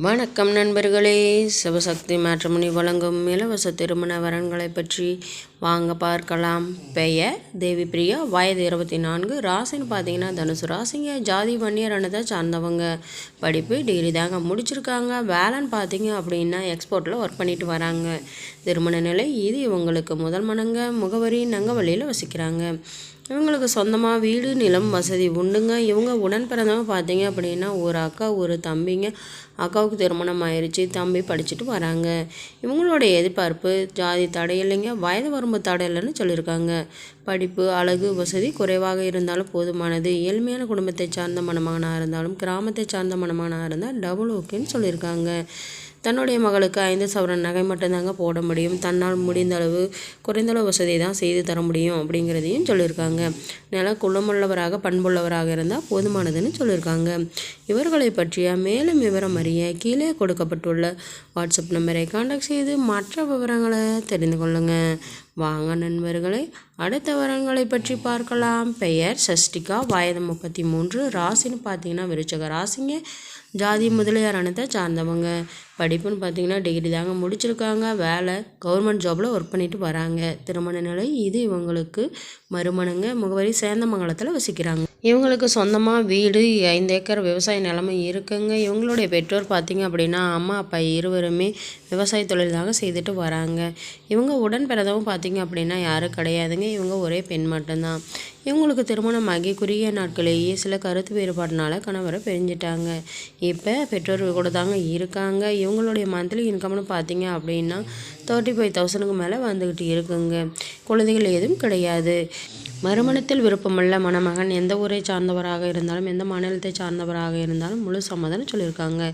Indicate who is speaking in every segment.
Speaker 1: வணக்கம் நண்பர்களே, சிவசக்தி மேட்ரிமோனி வழங்கும் இலவச திருமண வரன்களை பற்றி வாங்க பார்க்கலாம். பெயர் தேவிப்பிரியா, வயது 24, ராசின்னு பார்த்தீங்கன்னா தனுசு ராசிங்க, ஜாதி வன்னியரானதை சார்ந்தவங்க, படிப்பு டிகிரி தாங்க முடிச்சிருக்காங்க, வேலைன்னு பார்த்தீங்க அப்படின்னா எக்ஸ்போர்ட்டில் ஒர்க் பண்ணிட்டு வராங்க. திருமண நிலை இது இவங்களுக்கு முதல் மனங்க, முகவரி நங்கவள்ளியில் வசிக்கிறாங்க. இவங்களுக்கு சொந்தமாக வீடு நிலம் வசதி உண்டுங்க. இவங்க உடன் பிறந்தவங்க பார்த்தீங்க அப்படின்னா ஒரு அக்கா ஒரு தம்பிங்க. அக்காவுக்கு திருமணம் ஆயிடுச்சு, தம்பி படிச்சுட்டு வராங்க. இவங்களோட எதிர்பார்ப்பு ஜாதி தடை இல்லைங்க, வயது வரம்பு தடை இல்லைன்னு சொல்லியிருக்காங்க. படிப்பு அழகு வசதி குறைவாக இருந்தாலும் போதுமானது. ஏழ்மையான குடும்பத்தை சார்ந்த மணமகனாக இருந்தாலும் கிராமத்தை சார்ந்த மணமகனாக இருந்தால் டபுள் ஓகேன்னு சொல்லியிருக்காங்க. தன்னுடைய மகளுக்கு 5 சவரன் நகை மட்டும்தாங்க போட முடியும், தன்னால் முடிந்த அளவு குறைந்தளவு வசதி தான் செய்து தர முடியும் அப்படிங்கிறதையும் சொல்லியிருக்காங்க. நில குலமுள்ளவராக பண்புள்ளவராக இருந்தால் போதுமானதுன்னு சொல்லியிருக்காங்க. இவர்களை பற்றிய மேலும் விவரம் அறிய கீழே கொடுக்கப்பட்டுள்ள வாட்ஸ்அப் நம்பரை கான்டாக்ட் செய்து மற்ற விவரங்களை தெரிந்து கொள்ளுங்க. வாங்க நண்பர்களை, அடுத்த விவரங்களை பற்றி பார்க்கலாம். பெயர் சஷ்டிகா, வயது 33, ராசின்னு பார்த்தீங்கன்னா விருச்சக ராசிங்க, ஜாதி முதலியாரானதை சார்ந்தவங்க, படிப்புன்னு பார்த்தீங்கன்னா டிகிரி தாங்க முடிச்சிருக்காங்க, வேலை கவர்மெண்ட் ஜாபில் ஒர்க் பண்ணிட்டு வராங்க. திருமண நிலை இது இவங்களுக்கு மறுமணங்க, முகவரி சேந்தமங்கலத்தில் வசிக்கிறாங்க. இவங்களுக்கு சொந்தமாக வீடு 5 ஏக்கர் விவசாய நிலமை இருக்குங்க. இவங்களுடைய பெற்றோர் பார்த்தீங்க அப்படின்னா அம்மா அப்பா இருவருமே விவசாய தொழில் தாங்க செய்துட்டு வராங்க. இவங்க உடன் பிறந்தவங்க பார்த்தீங்க அப்படின்னா யாரும் கிடையாதுங்க, இவங்க ஒரே பெண் மட்டும்தான். இவங்களுக்கு திருமணமாகி குறுகிய நாட்களிலேயே சில கருத்து வேறுபாடுனால கணவரை பிரிஞ்சிட்டாங்க. இப்போ பெற்றோர்கள் கூட தாங்க இருக்காங்க. இவங்களுடைய மந்த்லி இன்கம்னு பார்த்தீங்க அப்படின்னா 35,000க்கு மேலே வந்துக்கிட்டு இருக்குங்க. குழந்தைகள் எதுவும் கிடையாது. மறுமணத்தில் விருப்பமுள்ள மணமகன் எந்த ஊரை சார்ந்தவராக இருந்தாலும் எந்த மாநிலத்தை சார்ந்தவராக இருந்தாலும் முழு சம்மதம்னு சொல்லியிருக்காங்க.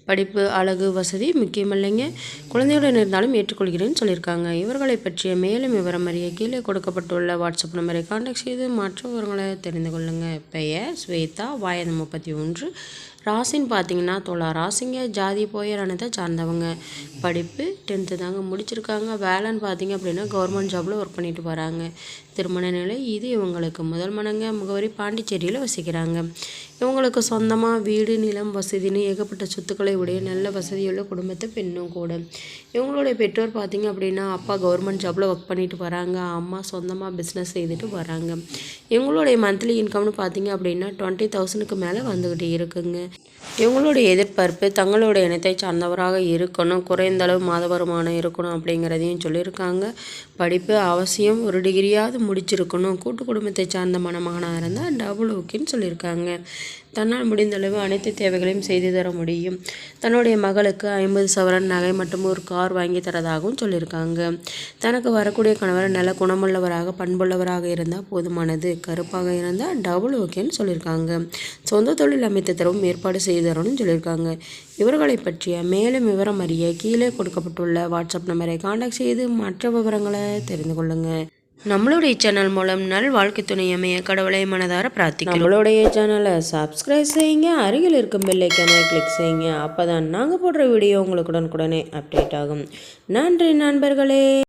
Speaker 1: படிப்பு அழகு வசதி முக்கியமில்லைங்க, குழந்தையுடன் இருந்தாலும் ஏற்றுக்கொள்கிறேன்னு சொல்லியிருக்காங்க. இவர்களை பற்றிய மேலும் விவரம் அறிய கீழே கொடுக்கப்பட்டுள்ள வாட்ஸ்அப் நம்பரை கான்டாக்ட் செய்து மற்ற விவரங்களை தெரிந்து கொள்ளுங்கள். பெயர் ஸ்வேதா, வயது 31, ராசின்னு பார்த்தீங்கன்னா துலா ராசிங்க, ஜாதி போயரானதை சார்ந்தவங்க, படிப்பு 10th தாங்க முடிச்சிருக்காங்க, வேலைன்னு பார்த்தீங்க அப்படின்னா கவர்மெண்ட் ஜாபில் ஒர்க் பண்ணிட்டு வராங்க. திருமண நிலை இது இவங்களுக்கு முதல் மனங்க, முகவரி பாண்டிச்சேரியில் வசிக்கிறாங்க. இவங்களுக்கு சொந்தமாக வீடு நிலம் வசதின்னு ஏகப்பட்ட சொத்துக்களை உடைய நல்ல வசதியுள்ள குடும்பத்தை பெண்ணும் கூட. இவங்களுடைய பெற்றோர் பார்த்தீங்க அப்படின்னா அப்பா கவர்மெண்ட் ஜாபில் ஒர்க் பண்ணிட்டு வராங்க, அம்மா சொந்தமாக பிஸ்னஸ் செய்துட்டு வராங்க. இவங்களுடைய மந்த்லி இன்கம்னு பார்த்தீங்க அப்படின்னா 20,000க்கு மேலே வந்துக்கிட்டு இருக்குங்க. இவங்களுடைய எதிர்பார்ப்பு தங்களோட இனத்தை சார்ந்தவராக இருக்கணும், குறைந்த அளவு மாத வருமானம் இருக்கணும் அப்படிங்கிறதையும் சொல்லியிருக்காங்க. படிப்பு அவசியம் ஒரு டிகிரியாவது முடிச்சிருக்கணும், கூட்டு குடும்பத்தை சார்ந்த மணமகனாக இருந்தால் டபுள் ஓகேன்னு சொல்லியிருக்காங்க. தன்னால் முடிந்தளவு அனைத்து தேவைகளையும் செய்து தர முடியும். தன்னுடைய மகளுக்கு 50 சவரன் நகை மற்றும் ஒரு கார் வாங்கி தரதாகவும் சொல்லியிருக்காங்க. தனக்கு வரக்கூடிய கணவர் நல்ல குணமுள்ளவராக பண்புள்ளவராக இருந்தால் போதுமானது, கருப்பாக இருந்தால் டபுள் ஓகேன்னு சொல்லியிருக்காங்க. சொந்த தொழில் அமைத்து தரவும் ஏற்பாடு செய்து தரணும்னு சொல்லியிருக்காங்க. இவர்களை பற்றிய மேலும் விவரம் அறிய கீழே கொடுக்கப்பட்டுள்ள வாட்ஸ்அப் நம்பரை கான்டாக்ட் செய்து மற்ற விவரங்களை தெரிந்து கொள்ளுங்கள். நம்மளுடைய சேனல் மூலம் நல் வாழ்க்கை துணை அமைய கடவுளை மனதார பிரார்த்திக்கிறோம். நம்மளுடைய சேனலை சப்ஸ்கிரைப் செய்யுங்க, அருகில் இருக்கும் பெல் ஐக்கானை கிளிக் செய்யுங்க. அப்போ தான் நாங்கள் போடுற வீடியோ உங்களுக்கு உடனுக்குடனே அப்டேட் ஆகும். நன்றி நண்பர்களே.